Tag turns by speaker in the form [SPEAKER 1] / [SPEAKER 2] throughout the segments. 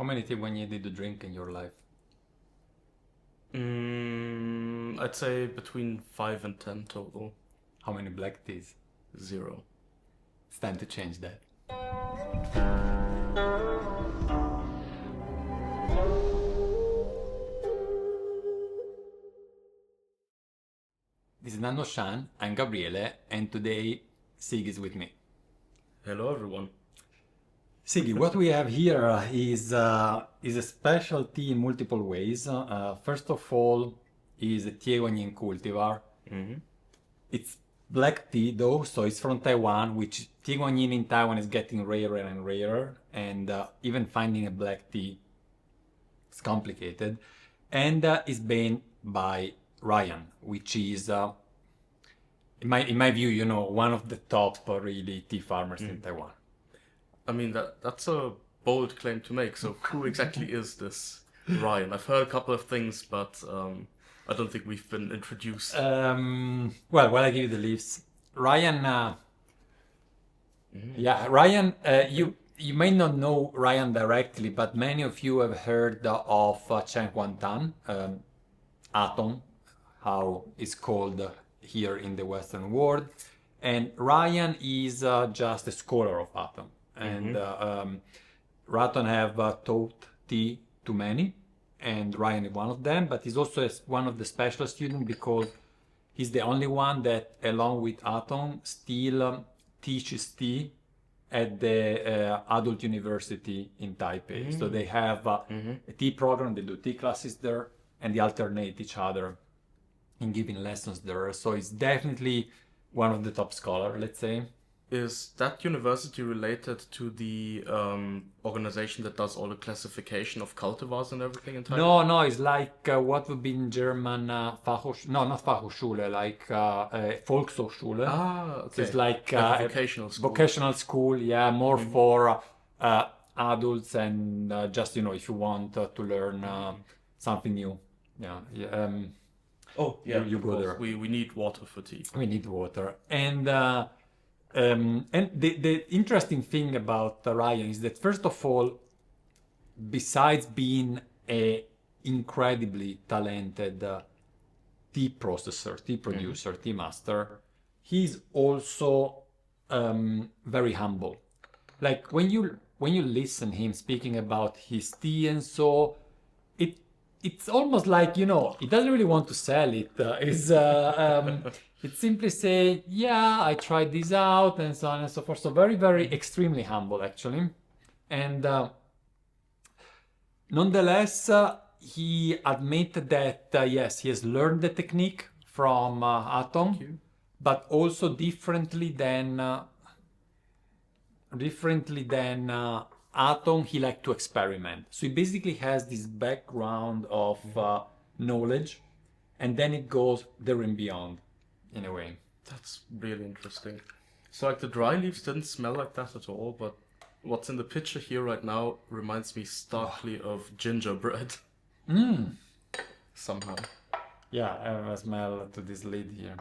[SPEAKER 1] How many Tieguanyin did you drink in your life?
[SPEAKER 2] I'd say between 5 and 10 total.
[SPEAKER 1] How many black teas?
[SPEAKER 2] 0.
[SPEAKER 1] It's time to change that. This is Nannuoshan, I'm Gabriele, and today Sigi is with me.
[SPEAKER 2] Hello, everyone.
[SPEAKER 1] Sigi, what we have here is a special tea in multiple ways. First of all, is a Tieguanyin cultivar. It's black tea though, so it's from Taiwan, which Tieguanyin in Taiwan is getting rarer and rarer, and even finding a black tea is complicated. And it's made by Ryan, which is, in my view, you know, one of the top really tea farmers in Taiwan.
[SPEAKER 2] I mean, that's a bold claim to make. So who exactly is this Ryan? I've heard a couple of things, but I don't think we've been introduced.
[SPEAKER 1] Well, while I give you the leaves, Ryan, Ryan, you may not know Ryan directly, but many of you have heard of Chen Tan, Atom, how it's called here in the Western world. And Ryan is just a scholar of Atom. And Raton have taught tea to many, and Ryan is one of them, but he's also one of the special students because he's the only one that, along with Atom, still teaches tea at the adult university in Taipei. So they have a tea program, they do tea classes there, and they alternate each other in giving lessons there. So it's definitely one of the top scholars, let's say.
[SPEAKER 2] Is that university related to the organization that does all the classification of cultivars and everything in Taiwan?
[SPEAKER 1] No, it's like what would be in German Fachhochschule, no, not Fachhochschule, like Volkshochschule.
[SPEAKER 2] Okay.
[SPEAKER 1] So it's like
[SPEAKER 2] a vocational school.
[SPEAKER 1] Vocational school, yeah, more for adults and just, you know, if you want to learn something new. Yeah.
[SPEAKER 2] Oh, yeah,
[SPEAKER 1] you go there.
[SPEAKER 2] We need water for tea.
[SPEAKER 1] We need water. And the interesting thing about Ryan is that, first of all, besides being a incredibly talented tea processor, tea producer, tea master, he's also very humble. Like when you listen him speaking about his tea and so, it's almost like, you know, he doesn't really want to sell it. It simply say, yeah, I tried this out and so on and so forth. So very, very extremely humble, actually. And nonetheless, he admitted that, yes, he has learned the technique from Atom, but also differently than Atom, he liked to experiment. So he basically has this background of knowledge, and then it goes there and beyond, in a way.
[SPEAKER 2] That's really interesting. So like the dry leaves didn't smell like that at all, but what's in the picture here right now reminds me starkly of gingerbread. Somehow.
[SPEAKER 1] Yeah, I have a smell to this lid here.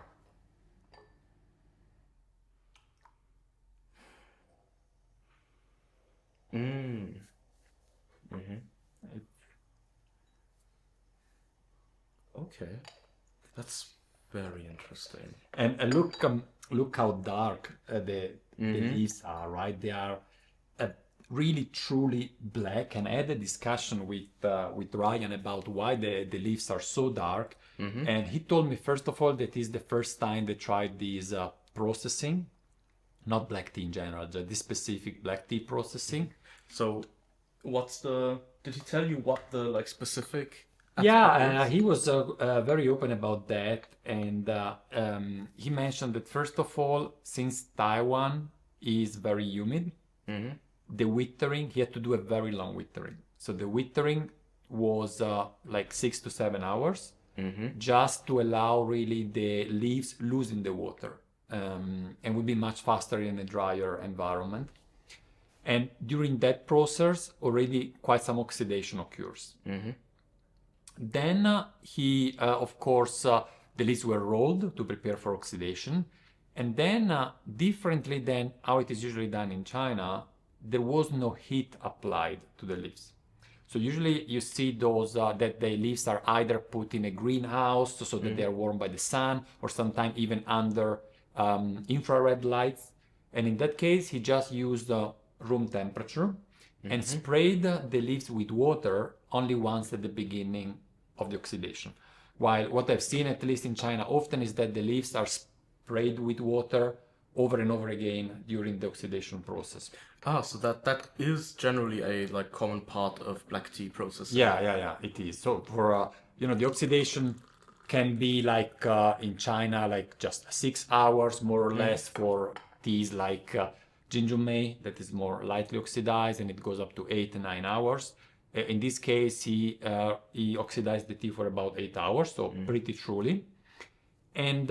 [SPEAKER 2] Okay, that's very interesting.
[SPEAKER 1] And look how dark the leaves are, right? They are really truly black. And I had a discussion with Ryan about why the leaves are so dark. And he told me, first of all, that is the first time they tried this processing, not black tea in general, just this specific black tea processing.
[SPEAKER 2] So did he tell you what the like specific?
[SPEAKER 1] Yeah, he was very open about that, and he mentioned that, first of all, since Taiwan is very humid, the withering, he had to do a very long withering. So the withering was like 6 to 7 hours, just to allow really the leaves losing the water, and would be much faster in a drier environment. And during that process, already quite some oxidation occurs. Then he, of course, the leaves were rolled to prepare for oxidation. And then, differently than how it is usually done in China, there was no heat applied to the leaves. So usually you see those that the leaves are either put in a greenhouse so that they are warmed by the sun, or sometimes even under infrared lights. And in that case, he just used room temperature and sprayed the leaves with water only once at the beginning of the oxidation. While what I've seen, at least in China, often is that the leaves are sprayed with water over and over again during the oxidation process.
[SPEAKER 2] So that is generally a like common part of black tea processing.
[SPEAKER 1] Yeah, it is. So for the oxidation can be like in China, like just 6 hours more or less for teas like Jinjumei that is more lightly oxidized, and it goes up to 8 and 9 hours. In this case, he oxidized the tea for about 8 hours, so pretty truly. And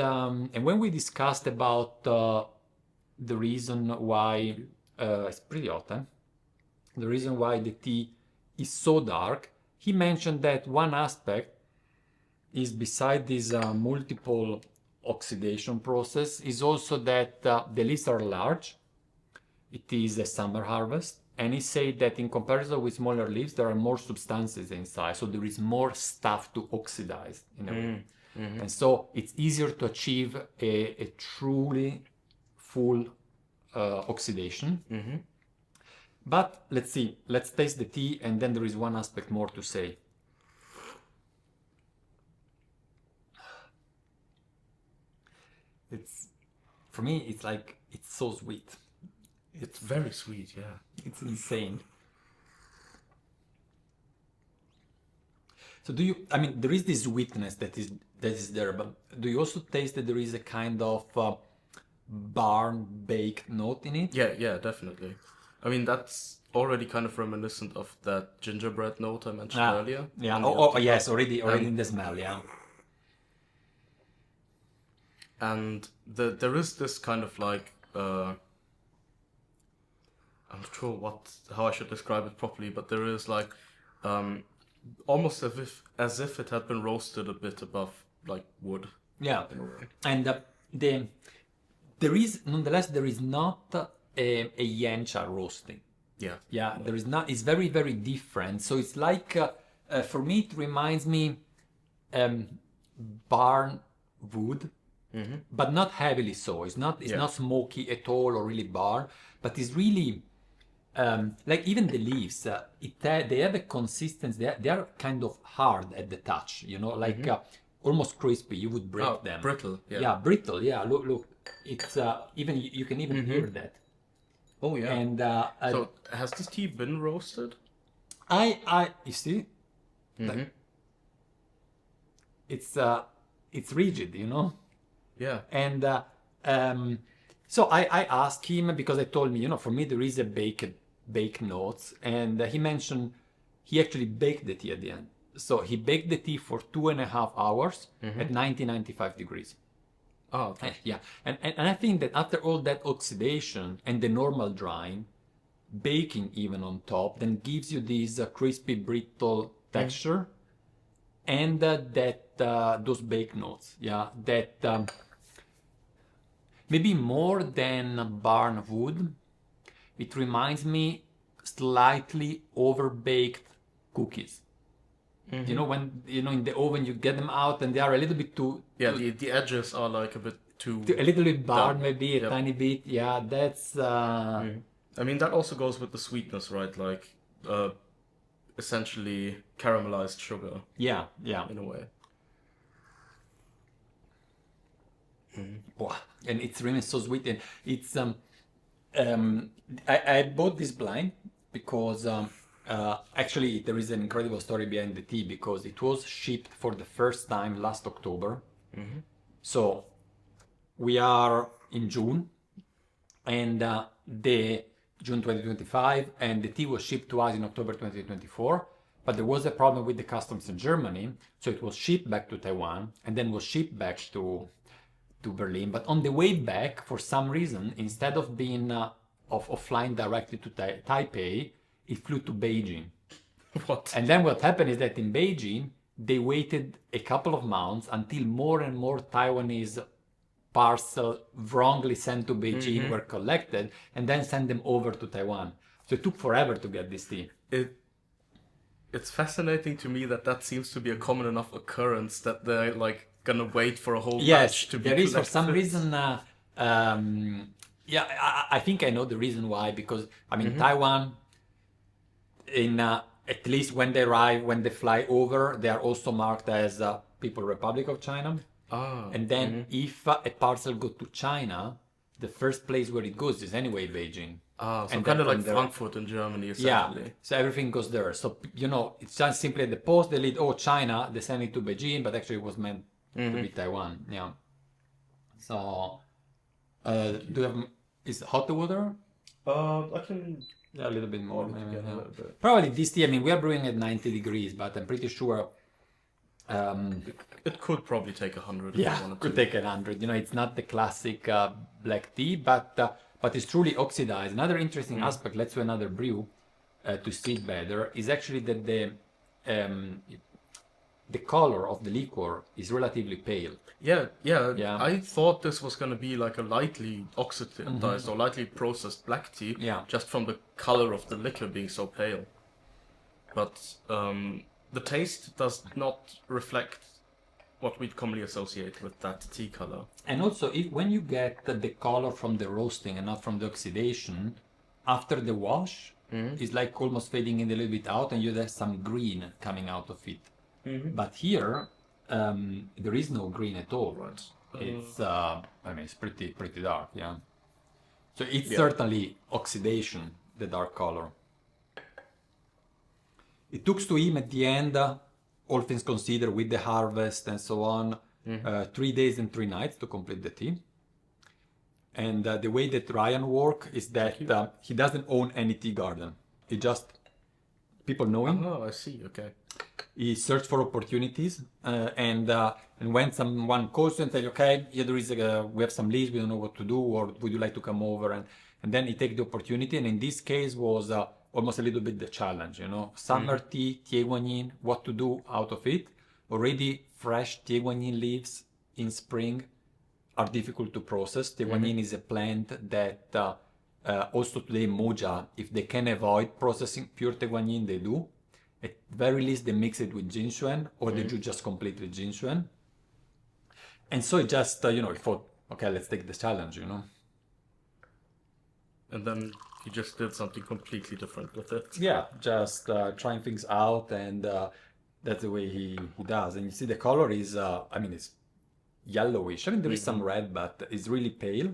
[SPEAKER 1] when we discussed about the reason why it's pretty hot, the reason why the tea is so dark, he mentioned that one aspect is, beside this multiple oxidation process, is also that the leaves are large. It is a summer harvest, and he said that in comparison with smaller leaves, there are more substances inside, so there is more stuff to oxidize in a way. And so it's easier to achieve a truly full oxidation. But let's see, let's taste the tea, and then there is one aspect more to say. For me, it's so sweet.
[SPEAKER 2] It's very sweet, yeah.
[SPEAKER 1] It's insane. So there is this sweetness that is there, but do you also taste that there is a kind of barn baked note in it?
[SPEAKER 2] Yeah, definitely. I mean, that's already kind of reminiscent of that gingerbread note I mentioned earlier.
[SPEAKER 1] Yeah. Yes, already in the smell, yeah.
[SPEAKER 2] And there is this kind of like I'm not sure how I should describe it properly, but there is like almost as if it had been roasted a bit above like wood.
[SPEAKER 1] Yeah, and there is not a yancha roasting. Yeah, there is not. It's very, very different. So it's like for me, it reminds me barn wood, but not heavily so. It's not smoky at all or really barn, but it's really like even the leaves. They have a consistency. They are kind of hard at the touch. Like almost crispy. You would break them.
[SPEAKER 2] Brittle.
[SPEAKER 1] Yeah, brittle. Yeah, look. It's even you can even hear that.
[SPEAKER 2] Oh yeah.
[SPEAKER 1] And
[SPEAKER 2] so has this tea been roasted?
[SPEAKER 1] You see, like, it's rigid,
[SPEAKER 2] Yeah.
[SPEAKER 1] And so I asked him, because I told me, for me there is a baked notes, and he mentioned he actually baked the tea at the end. So he baked the tea for 2.5 hours at 95 degrees.
[SPEAKER 2] Oh, okay.
[SPEAKER 1] Yeah, and I think that after all that oxidation and the normal drying, baking even on top, then gives you this crispy, brittle texture, and those baked notes. Yeah, that maybe more than barn wood, it reminds me slightly over-baked cookies. When in the oven you get them out and they are a little bit too...
[SPEAKER 2] Yeah, the edges are like a bit too...
[SPEAKER 1] A little bit barred,
[SPEAKER 2] done.
[SPEAKER 1] maybe, a tiny bit. Yeah, that's...
[SPEAKER 2] I mean, that also goes with the sweetness, right? Like, essentially caramelized sugar.
[SPEAKER 1] Yeah.
[SPEAKER 2] In a way.
[SPEAKER 1] Wow. And it's really so sweet. And it's... I bought this blind because... actually, there is an incredible story behind the tea, because it was shipped for the first time last October. So we are in June, and the June 2025, and the tea was shipped to us in October 2024. But there was a problem with the customs in Germany, so it was shipped back to Taiwan and then was shipped back to Berlin. But on the way back, for some reason, instead of being of flying directly to Taipei, it flew to Beijing.
[SPEAKER 2] What?
[SPEAKER 1] And then what happened is that in Beijing, they waited a couple of months until more and more Taiwanese parcels wrongly sent to Beijing were collected, and then sent them over to Taiwan. So it took forever to get this tea.
[SPEAKER 2] it's fascinating to me that seems to be a common enough occurrence that they're like gonna wait for a whole batch to be
[SPEAKER 1] there is for some
[SPEAKER 2] collected.
[SPEAKER 1] reason. Yeah, I think I know the reason why, because I mean Taiwan, in at least when they arrive, when they fly over, they are also marked as People Republic of China.
[SPEAKER 2] Ah,
[SPEAKER 1] And then if a parcel goes to China, the first place where it goes is anyway Beijing.
[SPEAKER 2] so
[SPEAKER 1] And
[SPEAKER 2] kind
[SPEAKER 1] then
[SPEAKER 2] of like
[SPEAKER 1] from there,
[SPEAKER 2] Frankfurt in Germany,
[SPEAKER 1] yeah,
[SPEAKER 2] essentially.
[SPEAKER 1] so everything goes there. So, you know, it's just simply at the post, they lead, oh, China, they send it to Beijing, but actually it was meant to be Taiwan. Yeah. So, do you have, is hot water?
[SPEAKER 2] I can
[SPEAKER 1] Yeah, a little bit more.
[SPEAKER 2] hold it
[SPEAKER 1] Maybe,
[SPEAKER 2] together a
[SPEAKER 1] yeah.
[SPEAKER 2] little bit.
[SPEAKER 1] Probably this tea, I mean, we are brewing at 90 degrees, but I'm pretty sure,
[SPEAKER 2] It could probably take 100 if
[SPEAKER 1] yeah,
[SPEAKER 2] you wanted
[SPEAKER 1] could
[SPEAKER 2] to.
[SPEAKER 1] take 100. You know, it's not the classic black tea, but it's truly oxidized. Another interesting aspect, let's do another brew to see it better, is actually that the color of the liquor is relatively pale.
[SPEAKER 2] Yeah,
[SPEAKER 1] Yeah.
[SPEAKER 2] I thought this was gonna be like a lightly oxidized or lightly processed black tea,
[SPEAKER 1] Yeah.
[SPEAKER 2] just from the color of the liquor being so pale. But the taste does not reflect what we'd commonly associate with that tea color.
[SPEAKER 1] And also, when you get the color from the roasting and not from the oxidation, after the wash, it's like almost fading in a little bit out, and you have some green coming out of it. But here, there is no green at all.
[SPEAKER 2] Right.
[SPEAKER 1] It's, I mean, it's pretty dark, yeah. So it's certainly oxidation, the dark color. It took to him at the end, all things considered, with the harvest and so on, 3 days and 3 nights to complete the tea. And the way that Ryan works is that he doesn't own any tea garden. He just, people know him.
[SPEAKER 2] Oh, I see. Okay.
[SPEAKER 1] He searched for opportunities, and when someone calls you and says, okay, here there is we have some leads, we don't know what to do, or would you like to come over? And then he take the opportunity, and in this case was almost a little bit the challenge, you know, summer tea, Tieguanyin, what to do out of it. Already fresh Tieguanyin leaves in spring are difficult to process. Tieguanyin is a plant that also today Moja, if they can avoid processing pure Tieguanyin, they do. At very least, they mix it with Jinshuan, or they do just completely Jinshuan. And so it just, you know, he thought, okay, let's take the challenge, you know.
[SPEAKER 2] And then he just did something completely different with it.
[SPEAKER 1] Yeah, just trying things out, and that's the way he does. And you see the color is, I mean, it's yellowish. I mean, there is some red, but it's really pale.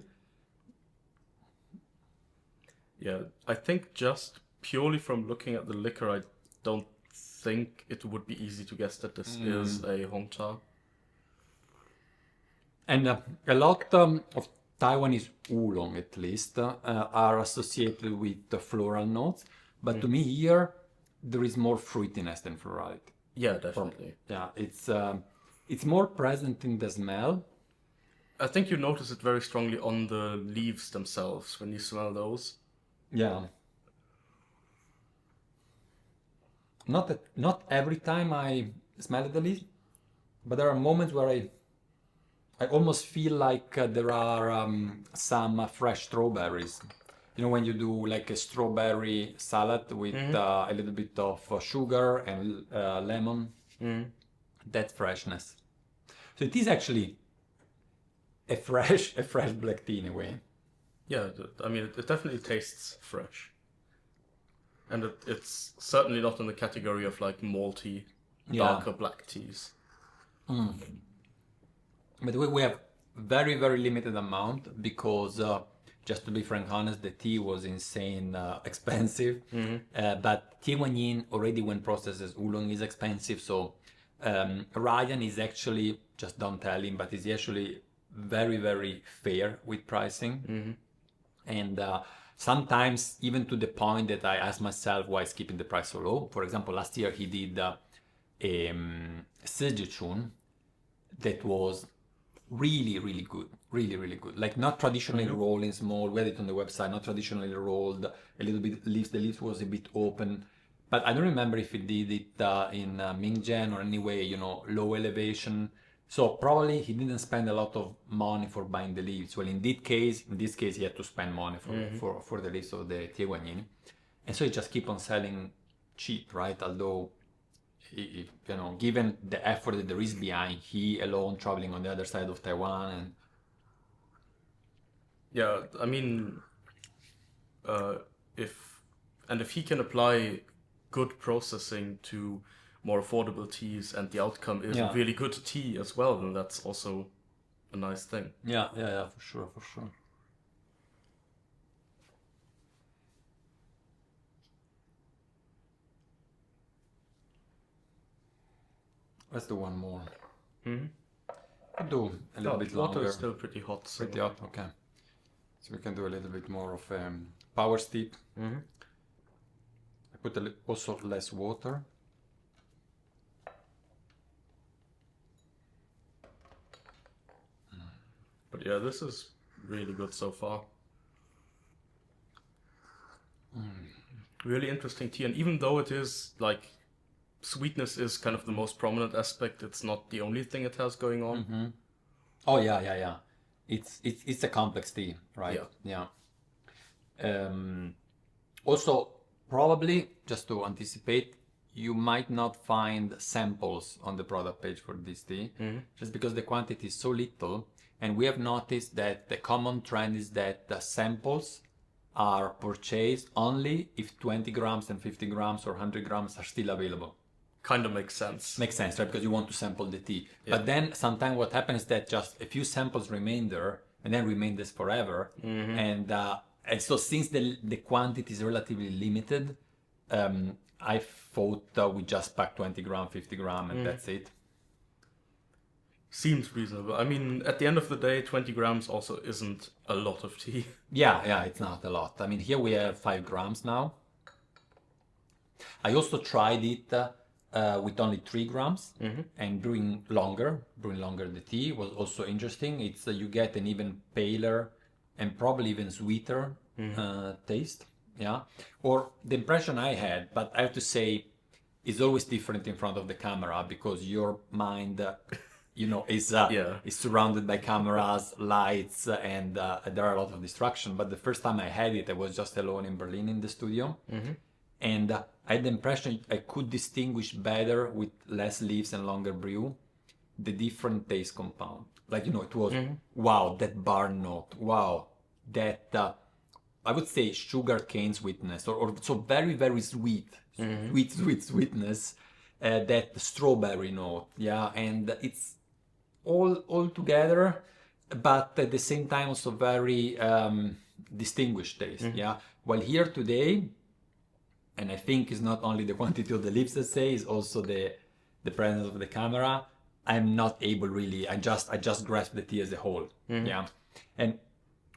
[SPEAKER 2] Yeah, I think just purely from looking at the liquor, I don't think it would be easy to guess that this is a Hongcha.
[SPEAKER 1] And a lot of Taiwanese oolong, at least, are associated with the floral notes. But to me here, there is more fruitiness than florality.
[SPEAKER 2] Yeah, definitely.
[SPEAKER 1] Yeah, it's more present in the smell.
[SPEAKER 2] I think you notice it very strongly on the leaves themselves when you smell those.
[SPEAKER 1] Yeah. Not every time I smell the leaves, but there are moments where I almost feel like there are some fresh strawberries. You know, when you do like a strawberry salad with a little bit of sugar and lemon, that freshness. So it is actually a fresh black tea in a way.
[SPEAKER 2] Yeah, I mean, it definitely tastes fresh. And it's certainly not in the category of like malty, darker black teas.
[SPEAKER 1] But we have very, very limited amount because, just to be frank honest, the tea was insane expensive. But Tieguanyin already when processed as oolong is expensive. So Ryan is actually, just don't tell him, but he's actually very, very fair with pricing. And sometimes even to the point that I ask myself why is keeping the price so low. For example, last year he did a Sigi that was really, really good. Really, really good. Like not traditionally rolled in small. We had it on the website, not traditionally rolled. A little bit leaves. The leaves was a bit open. But I don't remember if he did it in Mingjian or anyway, you know, low elevation. So probably he didn't spend a lot of money for buying the leaves. Well, in this case, he had to spend money for the leaves of the Tieguanyin. And so he just keep on selling cheap, right? Although you know, given the effort that there is behind he alone traveling on the other side of Taiwan, and
[SPEAKER 2] Yeah, I mean, if he can apply good processing to more affordable teas, and the outcome is a really good tea as well, then that's also a nice thing.
[SPEAKER 1] yeah, for sure, for sure. Let's do one more. We'll do a little bit
[SPEAKER 2] Water
[SPEAKER 1] longer.
[SPEAKER 2] is still pretty hot. So.
[SPEAKER 1] Pretty hot, okay. So we can do a little bit more of power steep. I put also less water.
[SPEAKER 2] But yeah, this is really good so far. Really interesting tea, and even though it is like sweetness is kind of the most prominent aspect, it's not the only thing it has going on.
[SPEAKER 1] Oh yeah. It's a complex tea, right?
[SPEAKER 2] Yeah.
[SPEAKER 1] Also, probably just to anticipate, you might not find samples on the product page for this tea, just because the quantity is so little. And we have noticed that the common trend is that the samples are purchased only if 20 grams and 50 grams or 100 grams are still available.
[SPEAKER 2] Kind of makes sense.
[SPEAKER 1] Makes sense, right? Because you want to sample the tea. Yeah. But then sometimes what happens is that just a few samples remain there and then remain this forever. And so since the quantity is relatively limited, I thought we just pack 20 gram, 50 gram, and that's it.
[SPEAKER 2] Seems reasonable. I mean, at the end of the day, 20 grams also isn't a lot of tea.
[SPEAKER 1] Yeah, it's not a lot. I mean, here we have 5 grams now. I also tried it with only 3 grams and brewing longer the tea was also interesting. It's you get an even paler and probably even sweeter taste. Yeah, or the impression I had, but I have to say, is always different in front of the camera because your mind. Is surrounded by cameras, lights, and there are a lot of distraction. But the first time I had it, I was just alone in Berlin in the studio. And I had the impression I could distinguish better with less leaves and longer brew the different taste compound. Like, it was, wow, that bar note, wow, that, I would say sugar cane sweetness, or so very, very sweet, sweetness, that strawberry note, yeah, and it's all together, but at the same time also very distinguished taste, yeah. While here today, and I think it's not only the quantity of the leaves that say, it's also the presence of the camera. I'm not able really. I just grasp the tea as a whole, yeah. And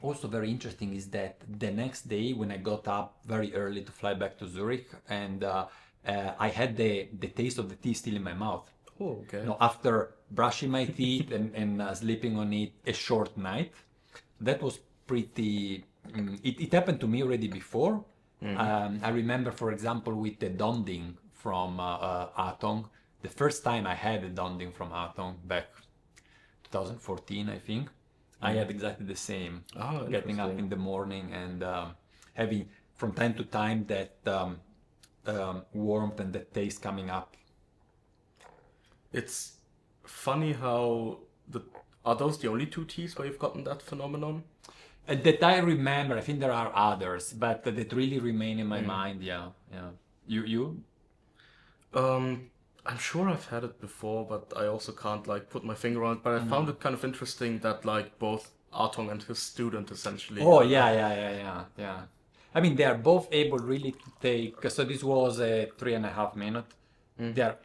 [SPEAKER 1] also very interesting is that the next day when I got up very early to fly back to Zurich, and I had the taste of the tea still in my mouth.
[SPEAKER 2] Oh, okay.
[SPEAKER 1] After brushing my teeth and sleeping on it a short night, that was pretty. It happened to me already before. I remember, for example, with the Donding from Atong. The first time I had a Donding from Atong back 2014, I think, I had exactly the same. Getting up in the morning and having from time to time that warmth and the taste coming up.
[SPEAKER 2] It's funny how are those the only 2 teas where you've gotten that phenomenon?
[SPEAKER 1] That I remember. I think there are others, but that really remain in my mind. Yeah. You?
[SPEAKER 2] I'm sure I've had it before, but I also can't put my finger on it. But I found it kind of interesting that both Artong and his student essentially.
[SPEAKER 1] Oh yeah. I mean, they are both able really to take. So this was a 3.5 minute. They are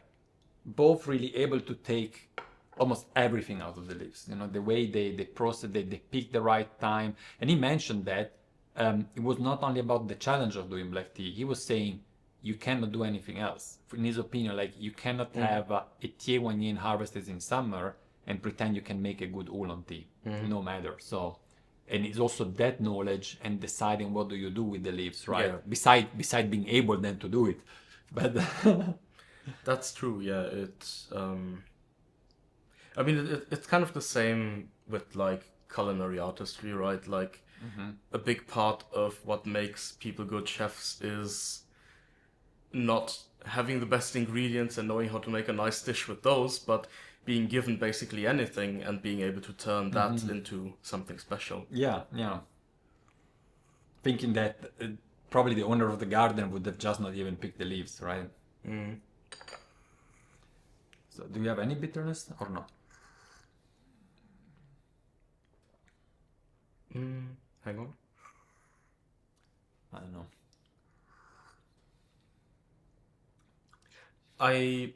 [SPEAKER 1] both really able to take almost everything out of the leaves. The way they process, they pick the right time. And he mentioned that it was not only about the challenge of doing black tea. He was saying you cannot do anything else. In his opinion, you cannot have a Tieguanyin harvested in summer and pretend you can make a good oolong tea, no matter. So, and it's also that knowledge and deciding what do you do with the leaves, right? Yeah. Beside being able then to do it, but
[SPEAKER 2] that's true. Yeah, it's. I mean, it's kind of the same with culinary artistry, right? A big part of what makes people good chefs is not having the best ingredients and knowing how to make a nice dish with those, but being given basically anything and being able to turn that into something special.
[SPEAKER 1] Yeah, yeah. Thinking that probably the owner of the garden would have just not even picked the leaves, right?
[SPEAKER 2] Mm.
[SPEAKER 1] So do you have any bitterness or not?
[SPEAKER 2] Hang on.
[SPEAKER 1] I don't know.
[SPEAKER 2] I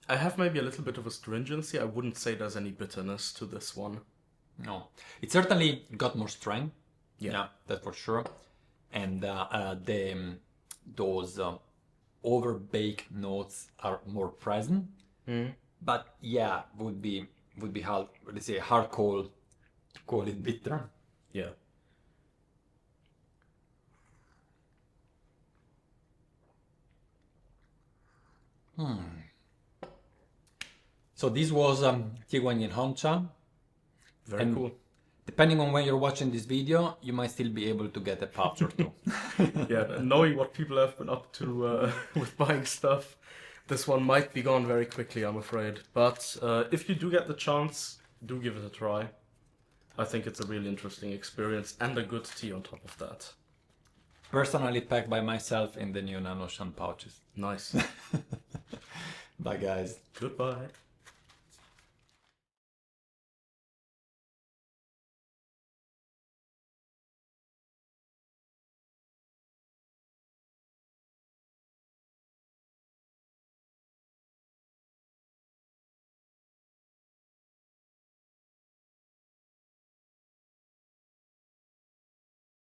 [SPEAKER 2] have maybe a little bit of astringency. I wouldn't say there's any bitterness to this one.
[SPEAKER 1] No. It certainly got more strength.
[SPEAKER 2] Yeah.
[SPEAKER 1] That's for sure. And those overbaked notes are more present. But yeah, would be hard, let's say, hard call to call it bitter.
[SPEAKER 2] Yeah.
[SPEAKER 1] So this was Tieguanyin Hong Cha.
[SPEAKER 2] Very cool.
[SPEAKER 1] Depending on when you're watching this video, you might still be able to get a pouch or two.
[SPEAKER 2] Yeah, knowing what people have been up to with buying stuff, this one might be gone very quickly, I'm afraid. But if you do get the chance, do give it a try. I think it's a really interesting experience and a good tea on top of that.
[SPEAKER 1] Personally packed by myself in the new Nannuoshan pouches.
[SPEAKER 2] Nice.
[SPEAKER 1] Bye guys.
[SPEAKER 2] Goodbye.